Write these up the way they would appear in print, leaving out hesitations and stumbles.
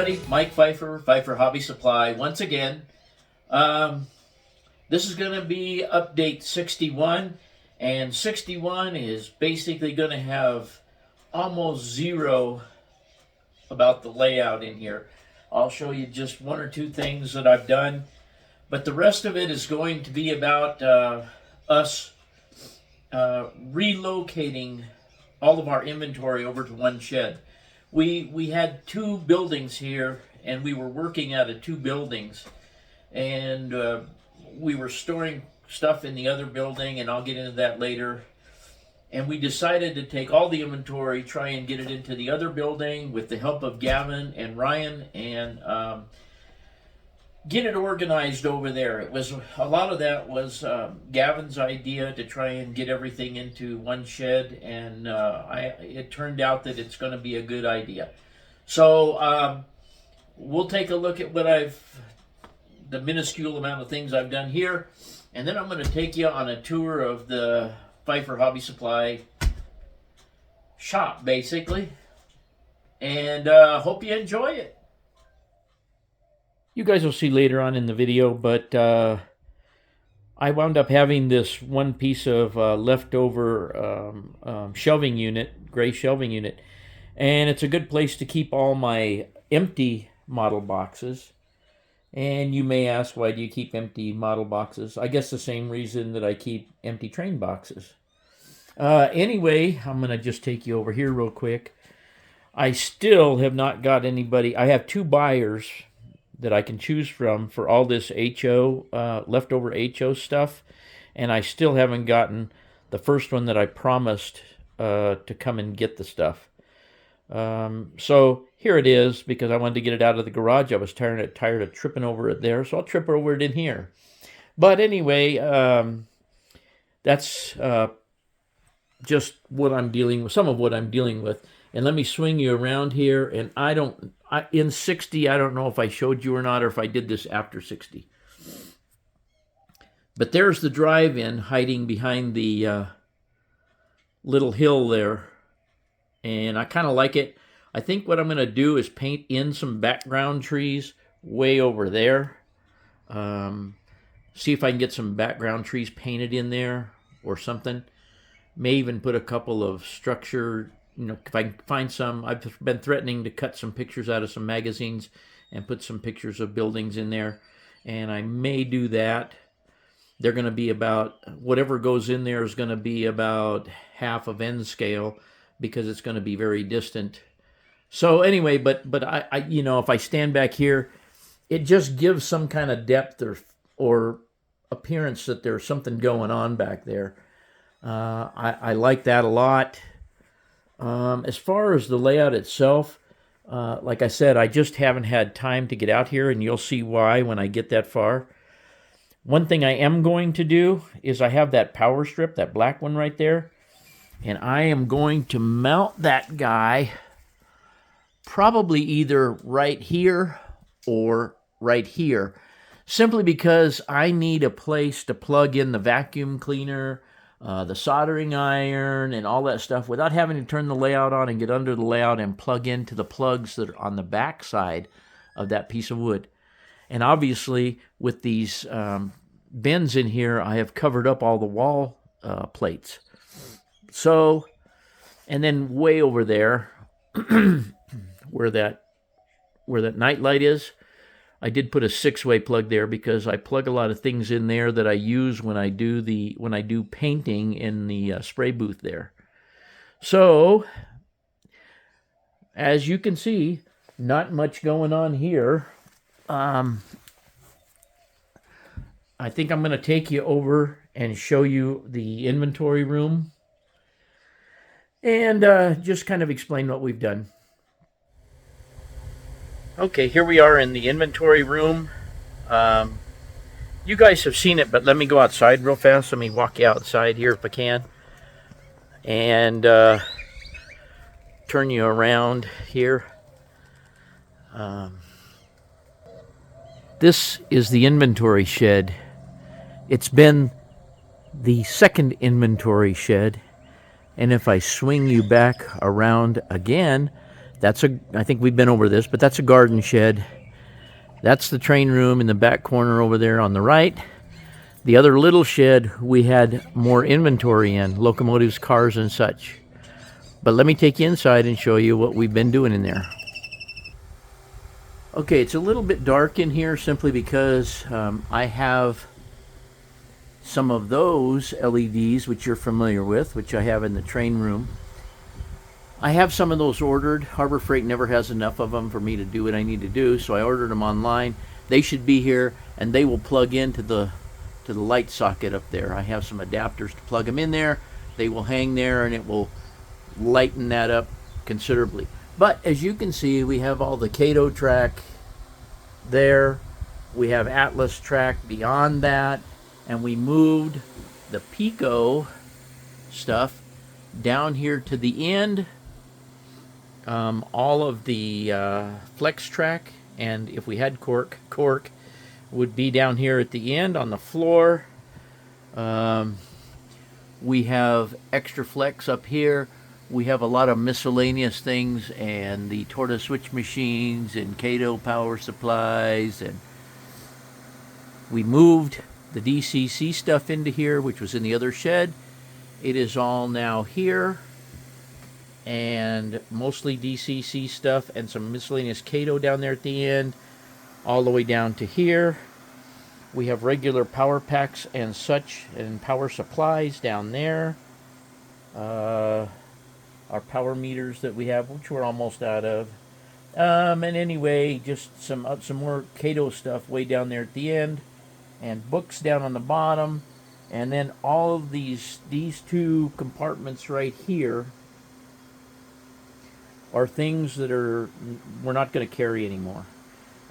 everybody, Mike Fifer, Fifer Hobby Supply, once again. This is going to be update 61, and 61 is basically going to have almost zero about the layout in here. I'll show you just one or two things that I've done, but the rest of it is going to be about us relocating all of our inventory over to one shed. We had two buildings here, and we were working out of two buildings, and we were storing stuff in the other building, and I'll get into that later. And we decided to take all the inventory, try and get it into the other building with the help of Gavin and Ryan, and get it organized over there. It was a lot of that was Gavin's idea to try and get everything into one shed, and it turned out that it's going to be a good idea. So we'll take a look at the minuscule amount of things I've done here, and then I'm going to take you on a tour of the Fifer Hobby Supply shop, basically, and hope you enjoy it. You guys will see later on in the video, but I wound up having this one piece of leftover shelving unit, gray shelving unit, and it's a good place to keep all my empty model boxes. And you may ask, why do you keep empty model boxes? I guess the same reason that I keep empty train boxes. Anyway, I'm going to just take you over here real quick. I still have not got anybody. I have two buyers that I can choose from for all this HO, leftover HO stuff, and I still haven't gotten the first one that I promised to come and get the stuff. So here it is, because I wanted to get it out of the garage. I was tired of tripping over it there, so I'll trip over it in here. But anyway, that's just what I'm dealing with, some of what I'm dealing with. And let me swing you around here, and in 60, I don't know if I showed you or not, or if I did this after 60. But there's the drive-in hiding behind the little hill there. And I kind of like it. I think what I'm going to do is paint in some background trees way over there. See if I can get some background trees painted in there or something. May even put a couple of structure, if I can find some. I've been threatening to cut some pictures out of some magazines and put some pictures of buildings in there. And I may do that. They're going to be about, whatever goes in there is going to be about half of N scale, because it's going to be very distant. So anyway, but I if I stand back here, it just gives some kind of depth or appearance that there's something going on back there. I like that a lot. As far as the layout itself, like I said, I just haven't had time to get out here, and you'll see why when I get that far. One thing I am going to do is I have that power strip, that black one right there, and I am going to mount that guy probably either right here or right here, simply because I need a place to plug in the vacuum cleaner, the soldering iron, and all that stuff without having to turn the layout on and get under the layout and plug into the plugs that are on the back side of that piece of wood. And obviously, with these bins in here, I have covered up all the wall plates. So, and then way over there, where that night light is, I did put a 6-way plug there, because I plug a lot of things in there that I use when I do painting in the spray booth there. So, as you can see, not much going on here. I think I'm going to take you over and show you the inventory room, and just kind of explain what we've done. Okay, here we are in the inventory room. You guys have seen it, but let me go outside real fast. Let me walk you outside here if I can, and turn you around here. This is the inventory shed. It's been the second inventory shed, and if I swing you back around again, I think we've been over this, but that's a garden shed. That's the train room in the back corner over there on the right. The other little shed, we had more inventory in, locomotives, cars, and such. But let me take you inside and show you what we've been doing in there. Okay, it's a little bit dark in here simply because I have some of those LEDs, which you're familiar with, which I have in the train room. I have some of those ordered. Harbor Freight never has enough of them for me to do what I need to do, so I ordered them online. They should be here, and they will plug into the light socket up there. I have some adapters to plug them in there. They will hang there, and it will lighten that up considerably. But as you can see, we have all the Cato track there. We have Atlas track beyond that, and we moved the Pico stuff down here to the end. All of the flex track, and if we had cork would be down here at the end on the floor. We have extra flex up here. We have a lot of miscellaneous things, and the tortoise switch machines and Cato power supplies, and we moved the DCC stuff into here, which was in the other shed. It is all now here, and mostly DCC stuff and some miscellaneous Cato down there at the end, all the way down to here. We have regular power packs and such, and power supplies down there. Our power meters that we have, which we're almost out of. And anyway, just some more Cato stuff way down there at the end, and books down on the bottom, and then all of these two compartments right here are things that we're not going to carry anymore.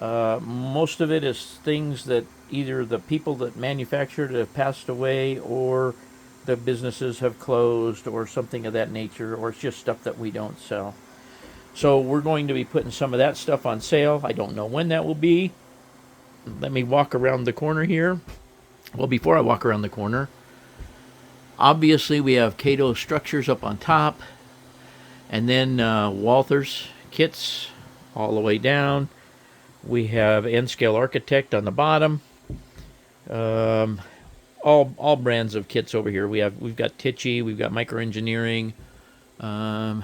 Most of it is things that either the people that manufactured it have passed away, or the businesses have closed, or something of that nature, or it's just stuff that we don't sell. So we're going to be putting some of that stuff on sale. I don't know when that will be. Let me walk around the corner here. Well, before I walk around the corner, obviously we have Cato structures up on top, and then Walther's kits all the way down. We have N-Scale Architect on the bottom. All brands of kits over here. We've got Tichy, we've got Microengineering, JL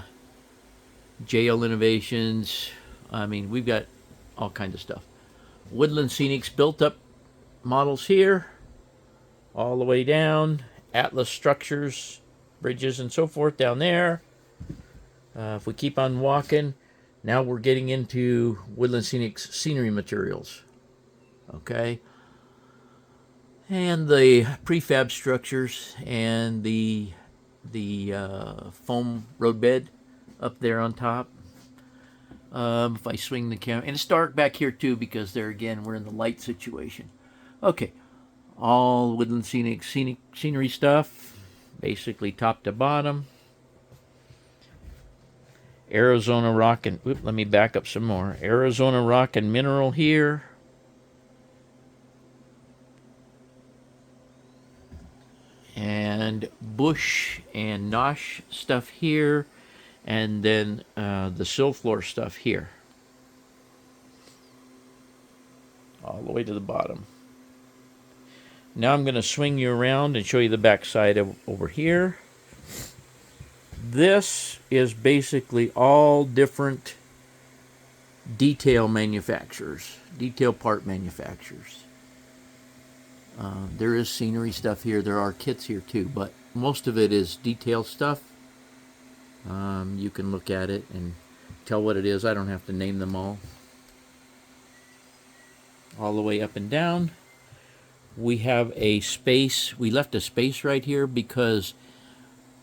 Innovations. I mean, we've got all kinds of stuff. Woodland Scenics built up models here, all the way down. Atlas structures, bridges, and so forth down there. If we keep on walking, now we're getting into Woodland Scenics scenery materials. Okay. And the prefab structures and the foam roadbed up there on top. If I swing the camera, and it's dark back here too, because there again we're in the light situation. Okay, all Woodland scenic scenery stuff, basically top to bottom. Arizona rock and let me back up some more. Arizona rock and mineral here. And bush and nosh stuff here, and then the sill floor stuff here, all the way to the bottom. Now I'm going to swing you around and show you the back side over here. This is basically all different detail manufacturers, detail part manufacturers. There is scenery stuff here. There are kits here too, but most of it is detail stuff. You can look at it and tell what it is. I don't have to name them all. All the way up and down. We have a space. We left a space right here because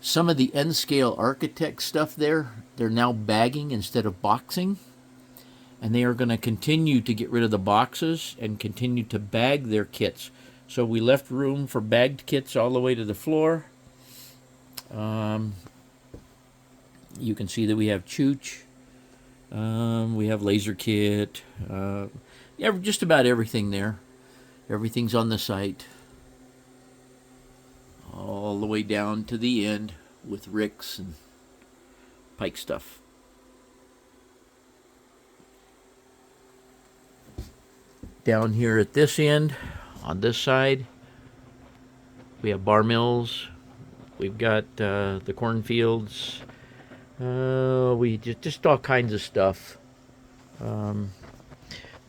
some of the N-Scale Architect stuff there, they're now bagging instead of boxing. And they are going to continue to get rid of the boxes and continue to bag their kits. So we left room for bagged kits all the way to the floor. You can see that we have Chooch. We have Laser Kit. Just about everything there. Everything's on the site. All the way down to the end with Ricks and Pike stuff. Down here at this end, on this side, we have bar mills. We've got the cornfields. We just all kinds of stuff. Do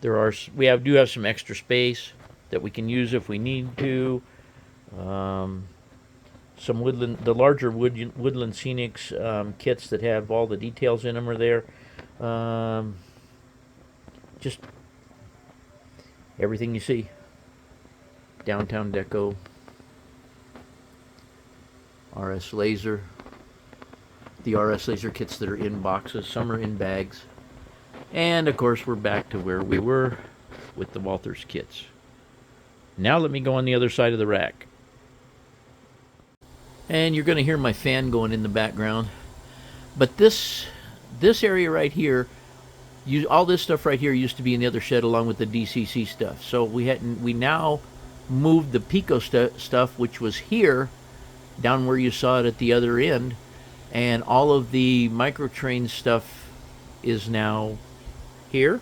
have some extra space that we can use if we need to. Some the larger woodland scenics kits that have all the details in them are there. Just everything you see. Downtown deco. RS laser. The RS laser kits that are in boxes. Some are in bags. And of course we're back to where we were with the Walthers kits. Now let me go on the other side of the rack. And you're going to hear my fan going in the background. But this area right here, all this stuff right here used to be in the other shed along with the DCC stuff. So we now moved the Pico stuff, which was here, down where you saw it at the other end, and all of the microtrain stuff is now here.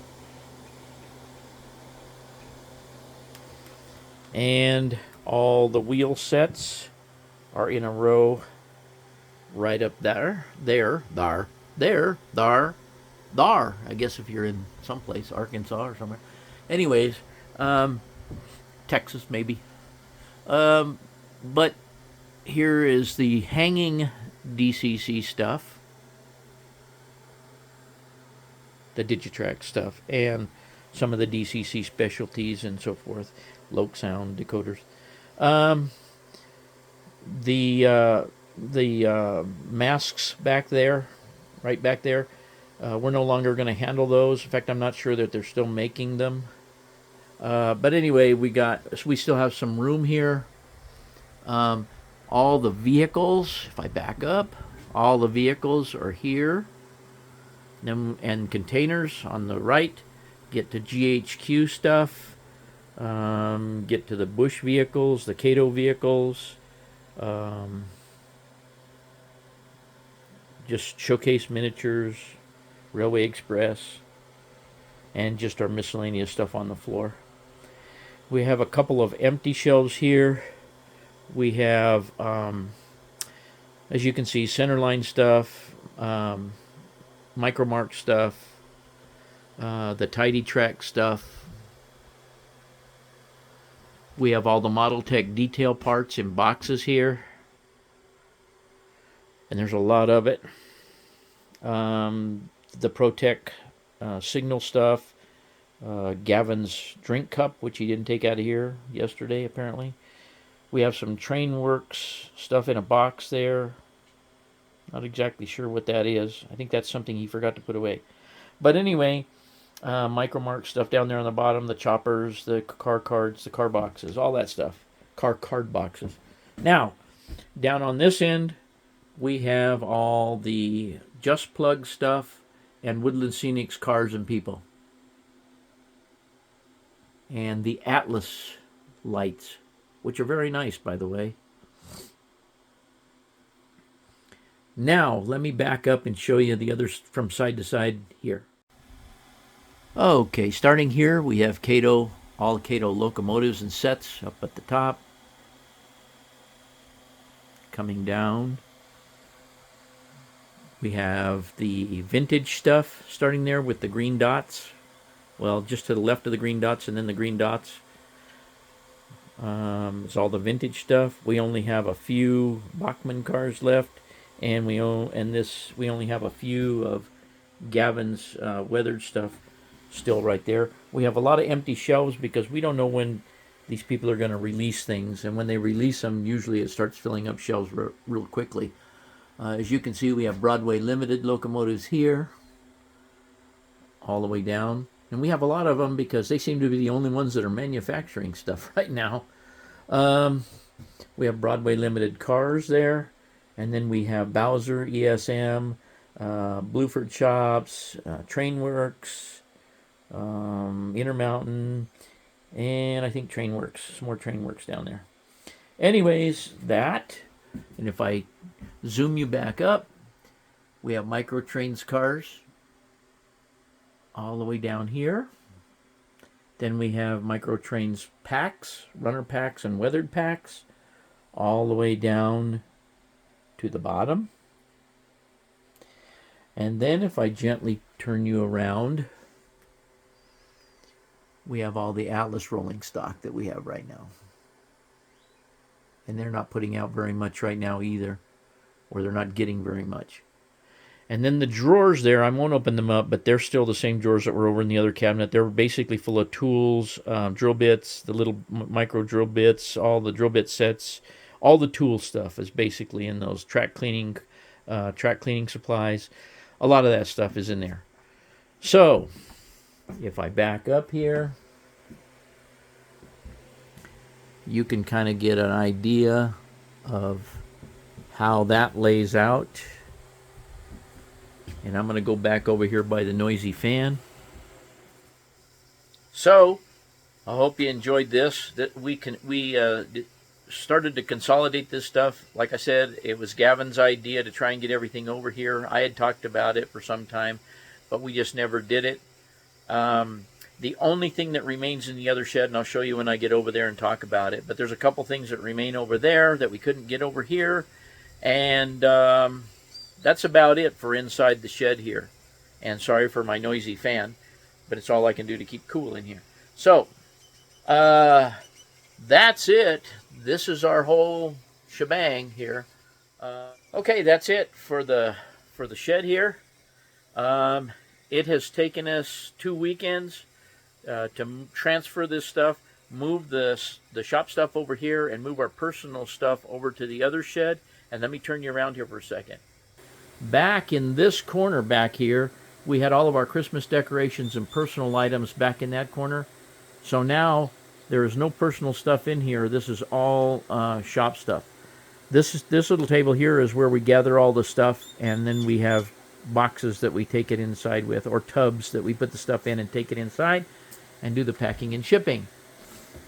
And all the wheel sets are in a row right up there. I guess if you're in someplace, Arkansas or somewhere. Anyways, Texas maybe. But here is the hanging DCC stuff, the Digitrack stuff, and some of the DCC specialties and so forth, Loke sound decoders. The masks back there, right back there, we're no longer going to handle those. In fact, I'm not sure that they're still making them. But anyway, we still have some room here. All the vehicles, if I back up, all the vehicles are here. And containers on the right. Get to GHQ stuff. Get to the Bush vehicles, the Cato vehicles. Just showcase miniatures, Railway Express, and just our miscellaneous stuff on the floor. We have a couple of empty shelves here. We have, as you can see, Centerline stuff, Micromark stuff, the Tidy Track stuff. We have all the Model Tech detail parts in boxes here. And there's a lot of it. The ProTech signal stuff. Gavin's drink cup, which he didn't take out of here yesterday, apparently. We have some Trainworks stuff in a box there. Not exactly sure what that is. I think that's something he forgot to put away. But anyway, Micromark stuff down there on the bottom, the choppers, the car cards, the car boxes, all that stuff. Car card boxes. Now, down on this end, we have all the Just Plug stuff and Woodland Scenics cars and people. And the Atlas lights, which are very nice, by the way. Now, let me back up and show you the others from side to side here. Okay, starting here, we have Cato, all Cato locomotives and sets up at the top. Coming down, we have the vintage stuff starting there with the green dots. Well, just to the left of the green dots and then the green dots. It's all the vintage stuff. We only have a few Bachmann cars left, and we only have a few of Gavin's weathered stuff still right there. We have a lot of empty shelves because we don't know when these people are going to release things, and when they release them, usually it starts filling up shelves real quickly. As you can see, we have Broadway Limited locomotives here, all the way down. And we have a lot of them because they seem to be the only ones that are manufacturing stuff right now. We have Broadway Limited cars there. And then we have Bowser, ESM, Blueford Shops, Trainworks, Intermountain, and I think Trainworks. Some more Trainworks down there. Anyways, that. And if I zoom you back up, we have Microtrains cars all the way down here. Then we have Micro Trains packs, runner packs and weathered packs, all the way down to the bottom. And then if I gently turn you around, we have all the Atlas rolling stock that we have right now. And they're not putting out very much right now either, or they're not getting very much. And then the drawers there, I won't open them up, but they're still the same drawers that were over in the other cabinet. They're basically full of tools, drill bits, the little micro drill bits, all the drill bit sets, all the tool stuff is basically in those track cleaning supplies. A lot of that stuff is in there. So, if I back up here, you can kind of get an idea of how that lays out. And I'm going to go back over here by the noisy fan. So, I hope you enjoyed this. That we started to consolidate this stuff. Like I said, it was Gavin's idea to try and get everything over here. I had talked about it for some time, but we just never did it. The only thing that remains in the other shed, and I'll show you when I get over there and talk about it, but there's a couple things that remain over there that we couldn't get over here. And that's about it for inside the shed here. And sorry for my noisy fan, but it's all I can do to keep cool in here. So, that's it. This is our whole shebang here. Okay, that's it for the shed here. It has taken us 2 weekends to transfer this stuff, move the shop stuff over here, and move our personal stuff over to the other shed. And let me turn you around here for a second. Back in this corner back here, we had all of our Christmas decorations and personal items back in that corner. So now there is no personal stuff in here. This is all shop stuff. This little table here is where we gather all the stuff, and then we have boxes that we take it inside with, or tubs that we put the stuff in and take it inside and do the packing and shipping.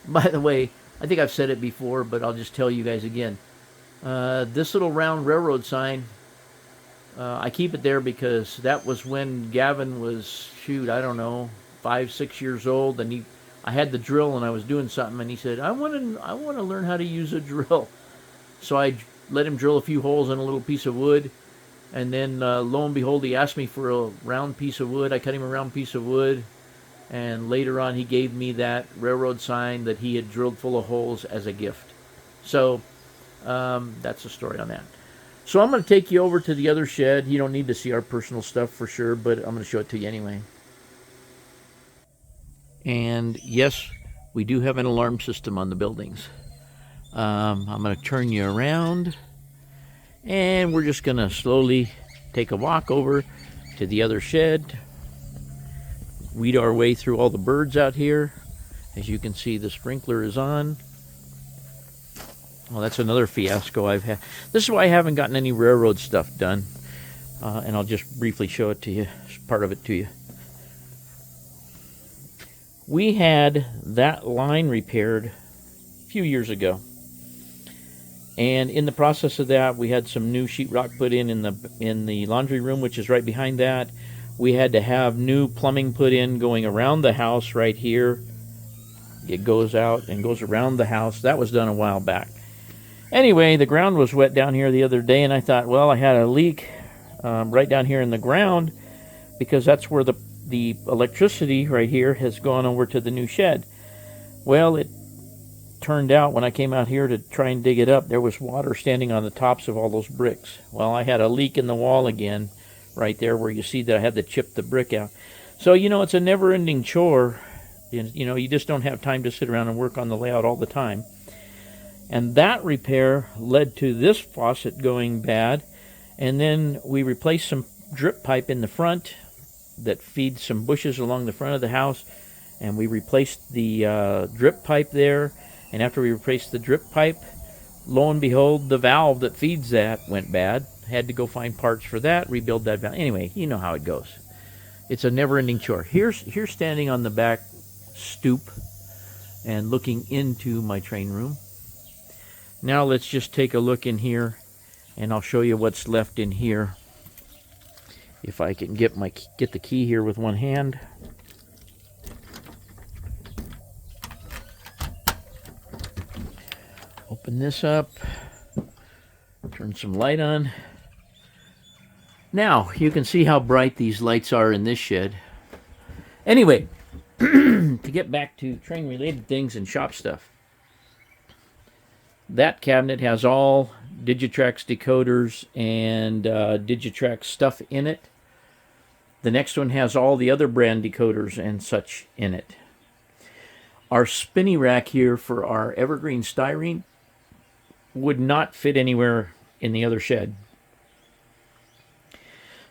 By the way, I think I've said it before, but I'll just tell you guys again. This little round railroad sign, I keep it there because that was when Gavin was, I don't know, 5, 6 years old, and I had the drill and I was doing something, and he said, I want to learn how to use a drill. So I let him drill a few holes in a little piece of wood, and then lo and behold, he asked me for a round piece of wood. I cut him a round piece of wood, and later on he gave me that railroad sign that he had drilled full of holes as a gift. So that's the story on that. So I'm going to take you over to the other shed. You don't need to see our personal stuff for sure, but I'm going to show it to you anyway. And yes, we do have an alarm system on the buildings. I'm going to turn you around, and we're just going to slowly take a walk over to the other shed, weed our way through all the birds out here. As you can see, the sprinkler is on. Well, that's another fiasco I've had. This is why I haven't gotten any railroad stuff done. And I'll just briefly show it to you, part of it to you. We had that line repaired a few years ago. And in the process of that, we had some new sheetrock put in the laundry room, which is right behind that. We had to have new plumbing put in going around the house right here. It goes out and goes around the house. That was done a while back. Anyway, the ground was wet down here the other day, and I thought, well, I had a leak right down here in the ground because that's where the electricity right here has gone over to the new shed. Well, it turned out when I came out here to try and dig it up, there was water standing on the tops of all those bricks. Well, I had a leak in the wall again right there where you see that I had to chip the brick out. So, it's a never-ending chore. You just don't have time to sit around and work on the layout all the time. And that repair led to this faucet going bad. And then we replaced some drip pipe in the front that feeds some bushes along the front of the house. And we replaced the drip pipe there. And after we replaced the drip pipe, lo and behold, the valve that feeds that went bad. Had to go find parts for that, rebuild that valve. Anyway, you know how it goes. It's a never-ending chore. Here's standing on the back stoop and looking into my train room. Now let's just take a look in here, and I'll show you what's left in here. If I can get the key here with one hand. Open this up. Turn some light on. Now, you can see how bright these lights are in this shed. Anyway, to get back to train-related things and shop stuff. That cabinet has all Digitrax decoders and Digitrax stuff in it. The next one has all the other brand decoders and such in it. Our spinny rack here for our evergreen styrene would not fit anywhere in the other shed.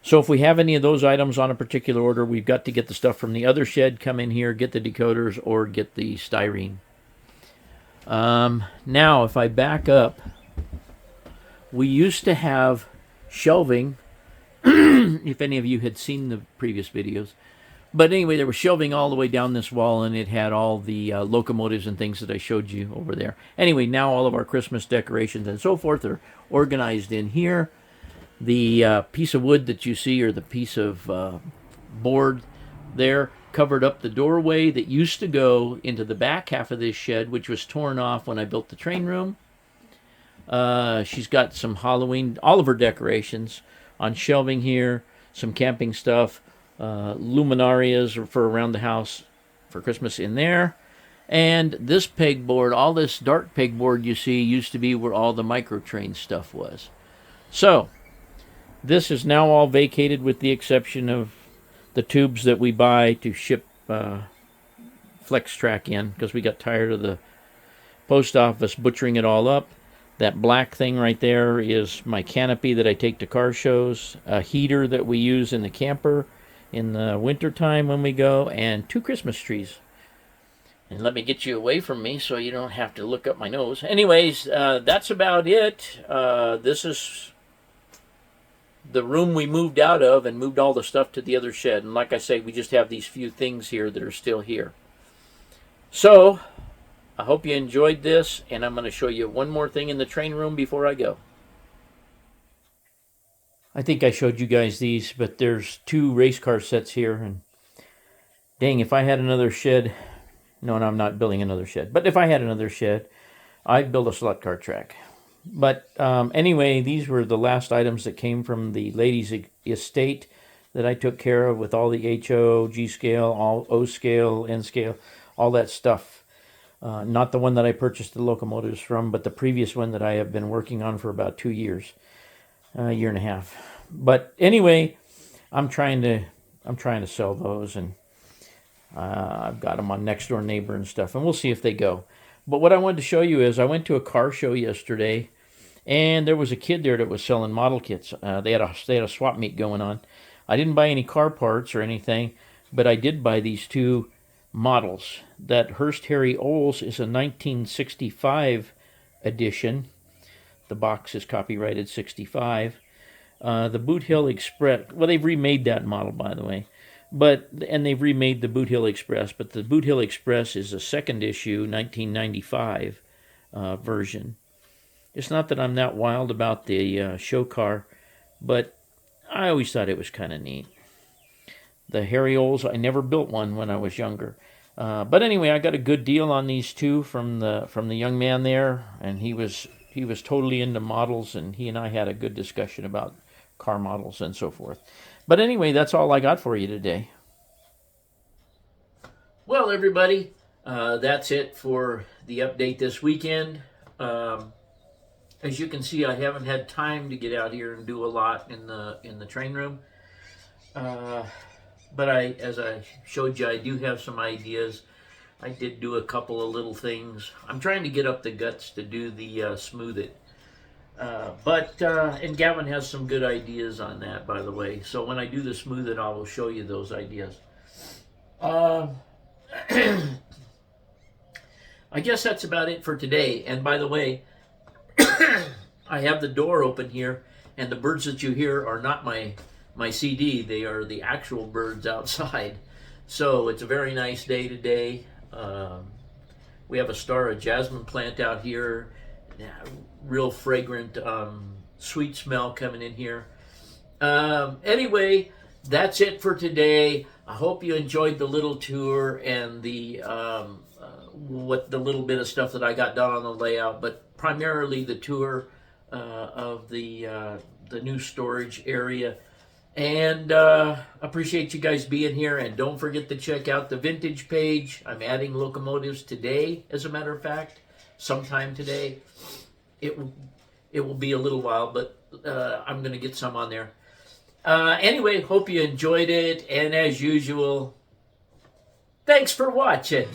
So if we have any of those items on a particular order, we've got to get the stuff from the other shed, come in here, get the decoders, or get the styrene. Now, if I back up, we used to have shelving, if any of you had seen the previous videos. But anyway, there was shelving all the way down this wall, and it had all the locomotives and things that I showed you over there. Anyway, now all of our Christmas decorations and so forth are organized in here. The piece of wood that you see, or the piece of board there, covered up the doorway that used to go into the back half of this shed, which was torn off when I built the train room. She's got some Halloween, all of her decorations on shelving here, some camping stuff, luminarias for around the house for Christmas in there. And this pegboard, all this dark pegboard you see, used to be where all the microtrain stuff was. So, this is now all vacated with the exception of the tubes that we buy to ship FlexTrack in, because we got tired of the post office butchering it all up. That black thing right there is my canopy that I take to car shows, a heater that we use in the camper in the wintertime when we go, and 2 Christmas trees. And let me get you away from me so you don't have to look up my nose. Anyways, that's about it. This is the room we moved out of and moved all the stuff to the other shed. And like I say, we just have these few things here that are still here. So, I hope you enjoyed this, and I'm going to show you one more thing in the train room before I go. I think I showed you guys these, but there's 2 race car sets here, and dang, if I had another shed, no, I'm not building another shed, but if I had another shed, I'd build a slot car track. But anyway, these were the last items that came from the ladies' estate that I took care of with all the HO, G scale, all O scale, N scale, all that stuff. Not the one that I purchased the locomotives from, but the previous one that I have been working on for about 2 years, a year and a half. But anyway, I'm trying to sell those, and I've got them on Next Door Neighbor and stuff, and we'll see if they go. But what I wanted to show you is I went to a car show yesterday, and there was a kid there that was selling model kits. They had a swap meet going on. I didn't buy any car parts or anything, but I did buy these 2 models. That Hearst Harry Olds is a 1965 edition. The box is copyrighted 65. The Boot Hill Express, well, they've remade that model, by the way. And they've remade the Boot Hill Express, but the Boot Hill Express is a second issue, 1995 version. It's not that I'm that wild about the show car, but I always thought it was kind of neat. The Harry Olds, I never built one when I was younger. But anyway, I got a good deal on these 2 from the young man there, and he was totally into models, and he and I had a good discussion about car models and so forth. But anyway, that's all I got for you today. Well, everybody, that's it for the update this weekend. As you can see, I haven't had time to get out here and do a lot in the train room. But as I showed you, I do have some ideas. I did do a couple of little things. I'm trying to get up the guts to do the smooth it. And Gavin has some good ideas on that, by the way. So when I do the smooth it, I will show you those ideas. I guess that's about it for today. And by the way, I have the door open here, and the birds that you hear are not my CD. They are the actual birds outside. So it's a very nice day today. We have a star of jasmine plant out here. Real fragrant, sweet smell coming in here. Anyway, that's it for today. I hope you enjoyed the little tour and the little bit of stuff that I got done on the layout. But primarily the tour of the new storage area. And appreciate you guys being here. And don't forget to check out the vintage page. I'm adding locomotives today, as a matter of fact, sometime today. It will be a little while, but I'm going to get some on there. Anyway, hope you enjoyed it. And as usual, thanks for watching.